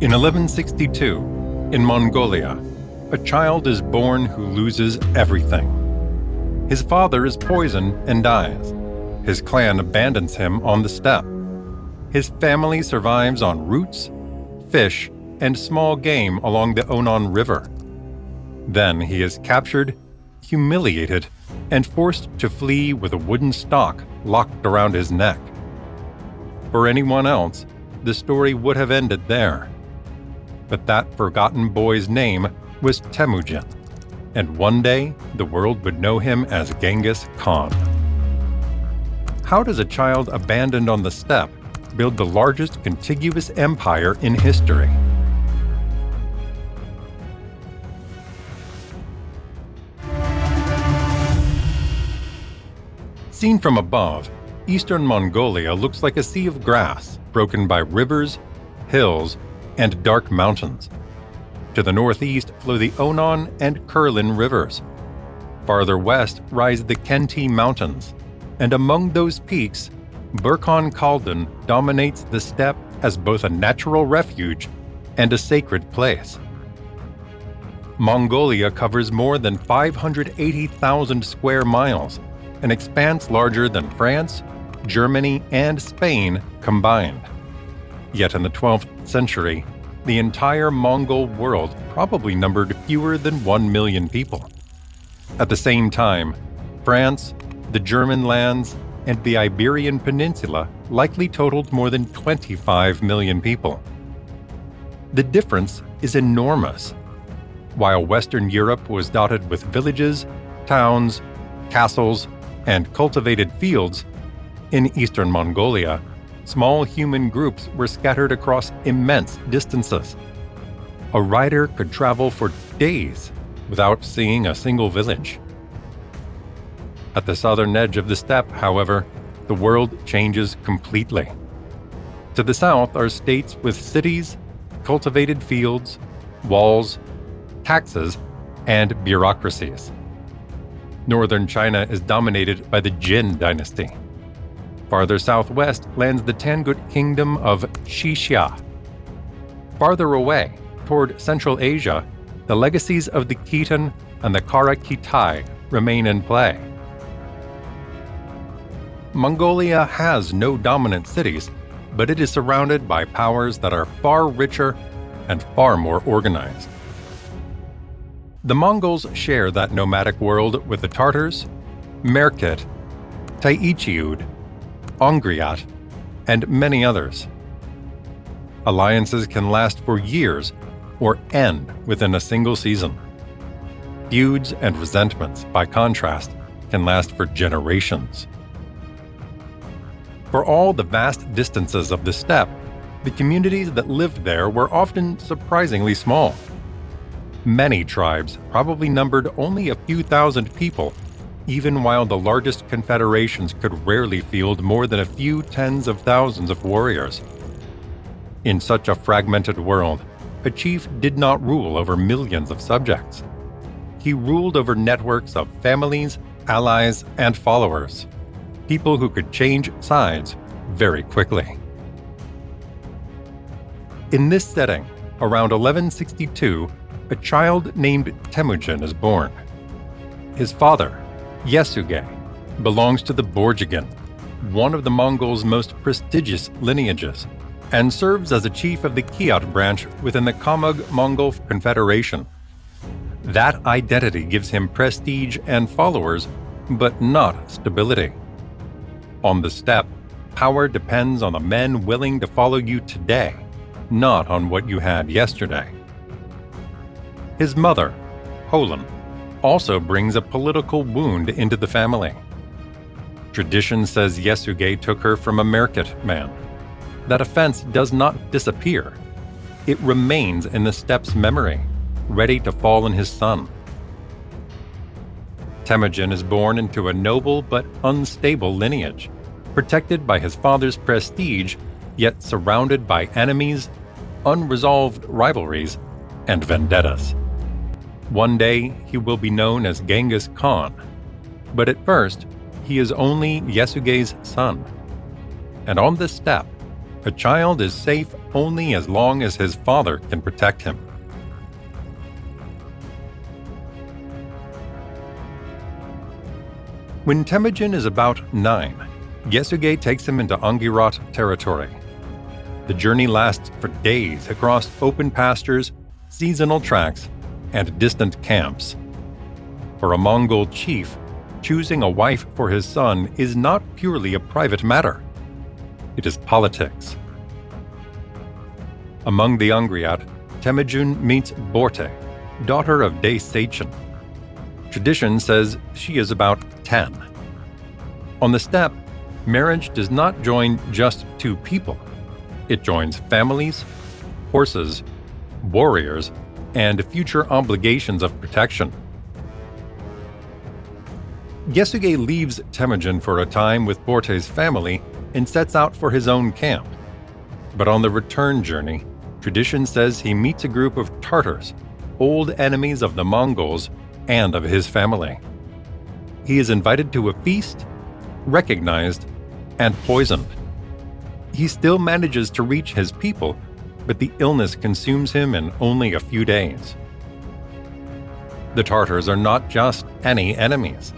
In 1162, in Mongolia, a child is born who loses everything. His father is poisoned and dies. His clan abandons him on the steppe. His family survives on roots, fish, and small game along the Onon River. Then he is captured, humiliated, and forced to flee with a wooden stock locked around his neck. For anyone else, the story would have ended there. But that forgotten boy's name was Temujin, and one day the world would know him as Genghis Khan. How does a child abandoned on the steppe build the largest contiguous empire in history? Seen from above, eastern Mongolia looks like a sea of grass broken by rivers, hills, and dark mountains. To the northeast flow the Onon and Kurlin rivers. Farther west rise the Khenti Mountains, and among those peaks, Burkhan Khaldun dominates the steppe as both a natural refuge and a sacred place. Mongolia covers more than 580,000 square miles, an expanse larger than France, Germany, and Spain combined. Yet in the 12th century, the entire Mongol world probably numbered fewer than 1 million people. At the same time, France, the German lands, and the Iberian Peninsula likely totaled more than 25 million people. The difference is enormous. While Western Europe was dotted with villages, towns, castles, and cultivated fields, in eastern Mongolia, small human groups were scattered across immense distances. A rider could travel for days without seeing a single village. At the southern edge of the steppe, however, the world changes completely. To the south are states with cities, cultivated fields, walls, taxes, and bureaucracies. Northern China is dominated by the Jin dynasty. Farther southwest lands the Tangut Kingdom of Xixia. Farther away, toward Central Asia, the legacies of the Khitan and the Kara Khitai remain in play. Mongolia has no dominant cities, but it is surrounded by powers that are far richer and far more organized. The Mongols share that nomadic world with the Tartars, Merkit, Tayichi'ud, Ongriat, and many others. Alliances can last for years or end within a single season. Feuds and resentments, by contrast, can last for generations. For all the vast distances of the steppe, the communities that lived there were often surprisingly small. Many tribes probably numbered only a few thousand people, even while the largest confederations could rarely field more than a few tens of thousands of warriors. In such a fragmented world, a chief did not rule over millions of subjects. He ruled over networks of families, allies, and followers, people who could change sides very quickly. In this setting, around 1162, a child named Temujin is born. His father, Yesugei, belongs to the Borjigin, one of the Mongols' most prestigious lineages, and serves as a chief of the Kiat branch within the Kamug Mongol Confederation. That identity gives him prestige and followers, but not stability. On the steppe, power depends on the men willing to follow you today, not on what you had yesterday. His mother, Holon, also brings a political wound into the family. Tradition says Yesugei took her from a Merkit man. That offense does not disappear. It remains in the steppe's memory, ready to fall on his son. Temujin is born into a noble but unstable lineage, protected by his father's prestige, yet surrounded by enemies, unresolved rivalries, and vendettas. One day, he will be known as Genghis Khan, but at first, he is only Yesugei's son. And on this steppe, A child is safe only as long as his father can protect him. When Temujin is about 9, Yesugei takes him into Angirat territory. The journey lasts for days across open pastures, seasonal tracks, and distant camps. For a Mongol chief, choosing a wife for his son is not purely a private matter. It is politics. Among the Angriat, Temujin meets Borte, daughter of Day Sachin. Tradition says she is about 10. On the steppe, marriage does not join just two people. It joins families, horses, warriors, and future obligations of protection. Yesugei leaves Temujin for a time with Borte's family and sets out for his own camp. But on the return journey, tradition says he meets a group of Tartars, old enemies of the Mongols and of his family. He is invited to a feast, recognized, and poisoned. He still manages to reach his people, but the illness consumes him in only a few days. The Tartars are not just any enemies.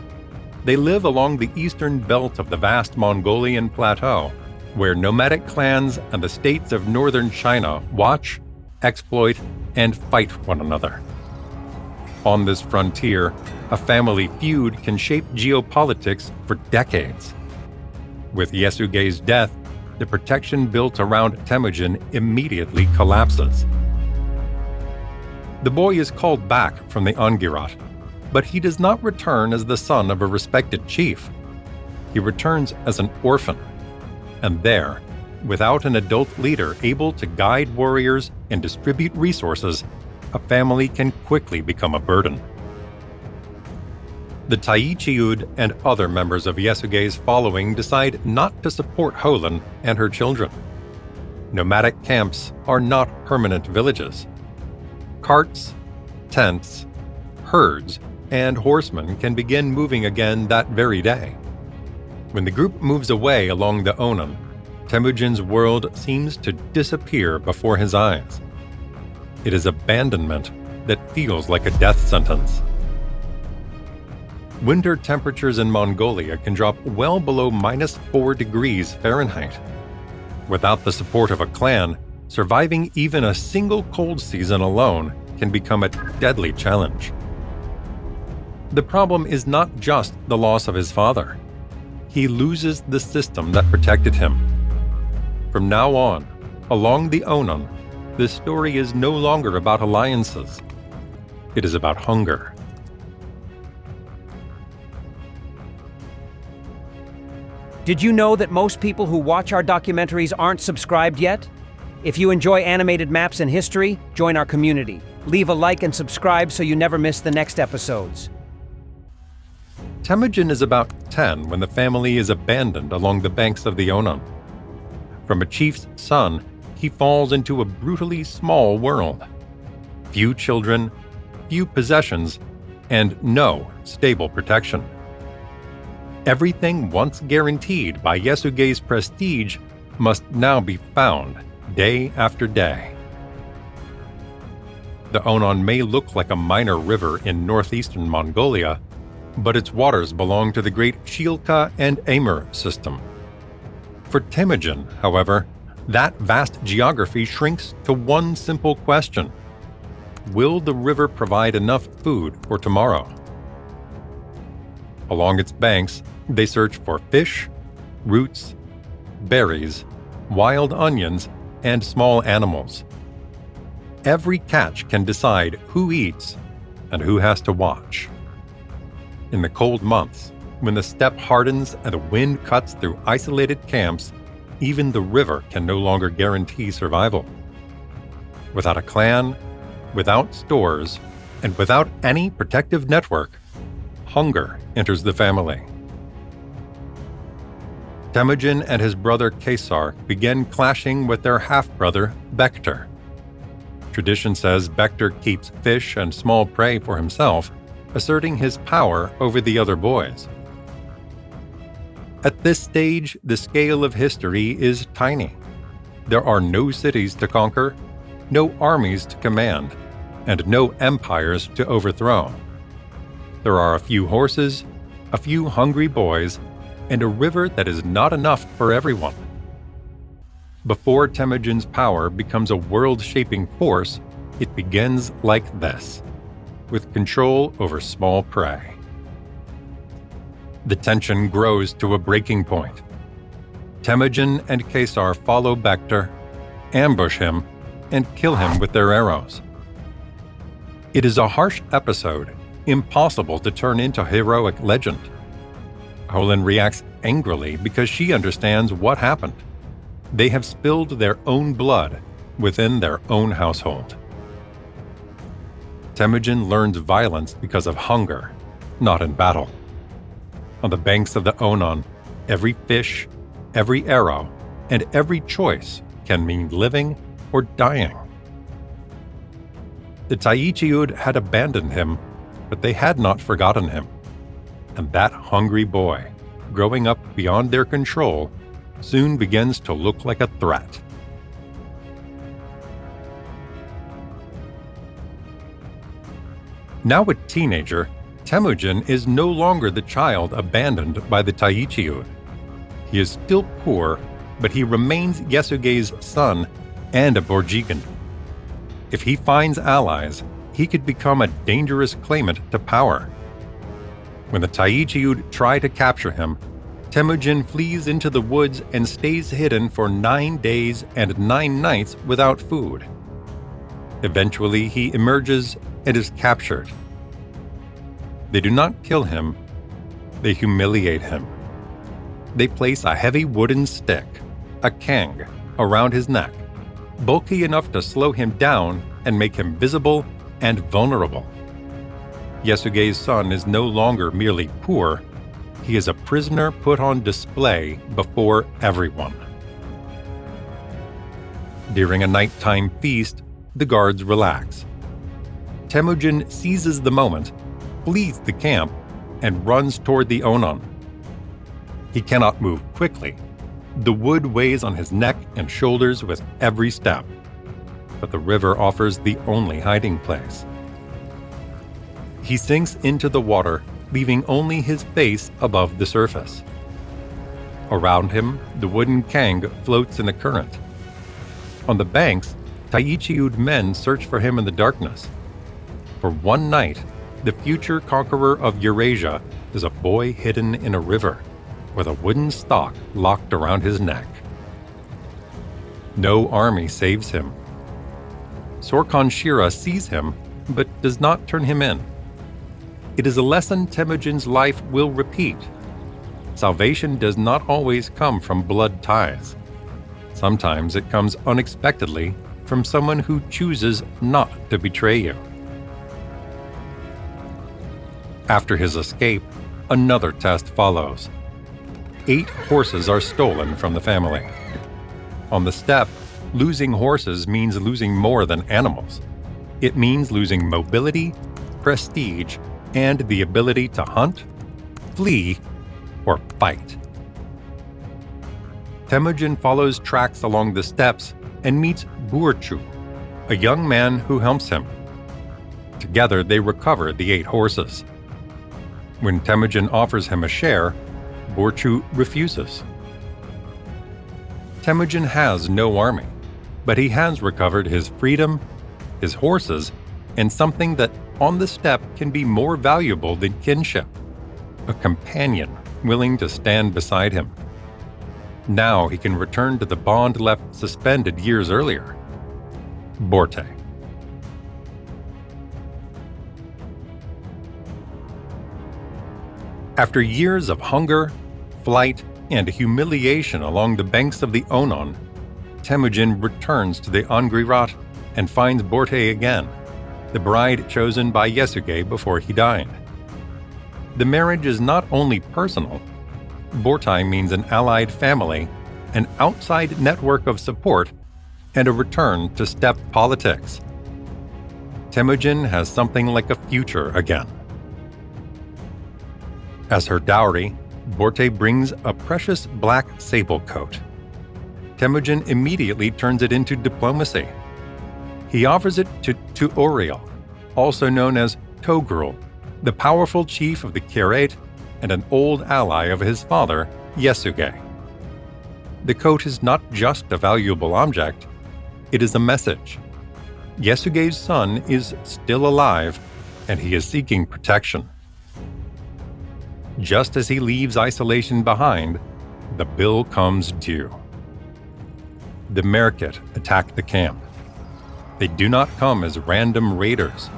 They live along the eastern belt of the vast Mongolian plateau, where nomadic clans and the states of northern China watch, exploit, and fight one another. On this frontier, a family feud can shape geopolitics for decades. With Yesugei's death, the protection built around Temujin immediately collapses. The boy is called back from the Angirat, but he does not return as the son of a respected chief. He returns as an orphan, and there, without an adult leader able to guide warriors and distribute resources, a family can quickly become a burden. The Tayichi'ud and other members of Yesugei's following decide not to support Holan and her children. Nomadic camps are not permanent villages. Carts, tents, herds, and horsemen can begin moving again that very day. When the group moves away along the Onon, Temujin's world seems to disappear before his eyes. It is abandonment that feels like a death sentence. Winter temperatures in Mongolia can drop well below -4 degrees Fahrenheit. Without the support of a clan, surviving even a single cold season alone can become a deadly challenge. The problem is not just the loss of his father. He loses the system that protected him. From now on, along the Onon, the story is no longer about alliances. It is about hunger. Did you know that most people who watch our documentaries aren't subscribed yet? If you enjoy animated maps and history, join our community. Leave a like and subscribe so you never miss the next episodes. Temujin is about 10 when the family is abandoned along the banks of the Onon. From a chief's son, he falls into a brutally small world. Few children, few possessions, and no stable protection. Everything once guaranteed by Yesugei's prestige must now be found day after day. The Onon may look like a minor river in northeastern Mongolia, but its waters belong to the great Shilka and Amur system. For Temujin, however, that vast geography shrinks to one simple question: will the river provide enough food for tomorrow? Along its banks, they search for fish, roots, berries, wild onions, and small animals. Every catch can decide who eats and who has to watch. In the cold months, when the steppe hardens and the wind cuts through isolated camps, even the river can no longer guarantee survival. Without a clan, without stores, and without any protective network, hunger enters the family. Temujin and his brother Kesar begin clashing with their half-brother Bektar. Tradition says Bektar keeps fish and small prey for himself, asserting his power over the other boys. At this stage, the scale of history is tiny. There are no cities to conquer, no armies to command, and no empires to overthrow. There are a few horses, a few hungry boys, and a river that is not enough for everyone. Before Temujin's power becomes a world-shaping force, it begins like this, with control over small prey. The tension grows to a breaking point. Temujin and Caesar follow Bektir, ambush him, and kill him with their arrows. It is a harsh episode, impossible to turn into heroic legend. Olin reacts angrily because she understands what happened. They have spilled their own blood within their own household. Temujin learns violence because of hunger, not in battle. On the banks of the Onon, every fish, every arrow, and every choice can mean living or dying. The Tayichi'ud had abandoned him, but they had not forgotten him. And that hungry boy, growing up beyond their control, soon begins to look like a threat. Now a teenager, Temujin is no longer the child abandoned by the Tayichi'ud. He is still poor, but he remains Yesugei's son and a Borjigin. If he finds allies, he could become a dangerous claimant to power. When the Tayichi'ud try to capture him, Temujin flees into the woods and stays hidden for 9 days and 9 nights without food. Eventually, he emerges and is captured. They do not kill him, they humiliate him. They place a heavy wooden stick, a kang, around his neck, bulky enough to slow him down and make him visible and vulnerable. Yesugei's son is no longer merely poor, he is a prisoner put on display before everyone. During a nighttime feast, the guards relax. Temujin seizes the moment, flees the camp, and runs toward the Onon. He cannot move quickly. The wood weighs on his neck and shoulders with every step, but the river offers the only hiding place. He sinks into the water, leaving only his face above the surface. Around him, the wooden kang floats in the current. On the banks, Tayichi'ud men search for him in the darkness. For one night, the future conqueror of Eurasia is a boy hidden in a river, with a wooden stock locked around his neck. No army saves him. Sorkhan Shira sees him, but does not turn him in. It is a lesson Temujin's life will repeat. Salvation does not always come from blood ties. Sometimes it comes unexpectedly from someone who chooses not to betray you. After his escape, another test follows. 8 horses are stolen from the family. On the steppe, losing horses means losing more than animals. It means losing mobility, prestige, and the ability to hunt, flee, or fight. Temujin follows tracks along the steppes and meets Borte, a young man who helps him. Together they recover the 8 horses. When Temujin offers him a share, Borte refuses. Temujin has no army, but he has recovered his freedom, his horses, and something that on the steppe can be more valuable than kinship, a companion willing to stand beside him. Now he can return to the bond left suspended years earlier. Borte. After years of hunger, flight, and humiliation along the banks of the Onon, Temujin returns to the Angrirat and finds Borte again, the bride chosen by Yesugei before he died. The marriage is not only personal. Borte means an allied family, an outside network of support, and a return to steppe politics. Temujin has something like a future again. As her dowry, Borte brings a precious black sable coat. Temujin immediately turns it into diplomacy. He offers it to Tuoriel, also known as Togrul, the powerful chief of the Kirat and an old ally of his father, Yesugei. The coat is not just a valuable object, it is a message. Yesugei's son is still alive, and he is seeking protection. Just as he leaves isolation behind, the bill comes due. The Merkit attack the camp. They do not come as random raiders.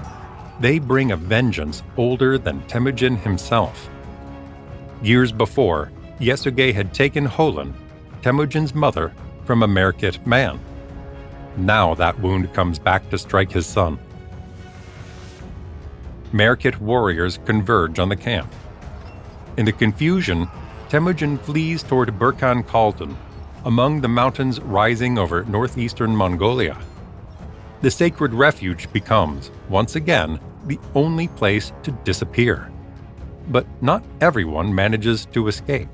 They bring a vengeance older than Temujin himself. Years before, Yesugei had taken Holan, Temujin's mother, from a Merkit man. Now that wound comes back to strike his son. Merkit warriors converge on the camp. In the confusion, Temujin flees toward Burkhan Khaldan, among the mountains rising over northeastern Mongolia. The sacred refuge becomes, once again, the only place to disappear. But not everyone manages to escape.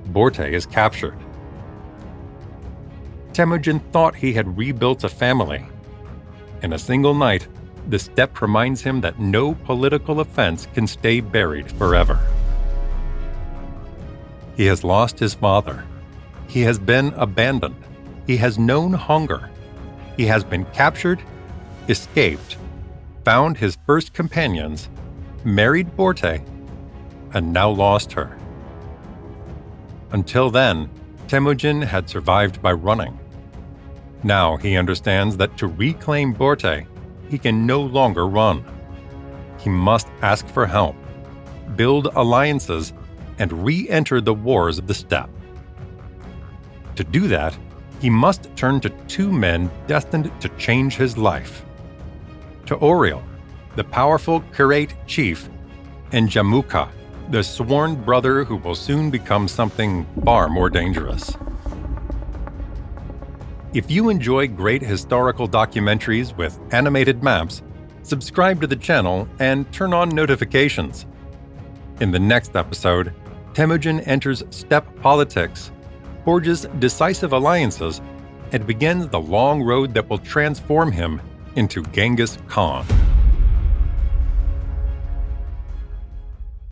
Borte is captured. Temujin thought he had rebuilt a family. In a single night, the steppe reminds him that no political offense can stay buried forever. He has lost his father. He has been abandoned. He has known hunger. He has been captured, escaped, found his first companions, married Borte, and now lost her. Until then, Temujin had survived by running. Now he understands that to reclaim Borte, he can no longer run. He must ask for help, build alliances, and re-enter the wars of the steppe. To do that, he must turn to two men destined to change his life. Tuoriel, the powerful Kirat chief, and Jamukha, the sworn brother who will soon become something far more dangerous. If you enjoy great historical documentaries with animated maps, subscribe to the channel and turn on notifications. In the next episode, Temujin enters steppe politics, forges decisive alliances, and begins the long road that will transform him into Genghis Khan.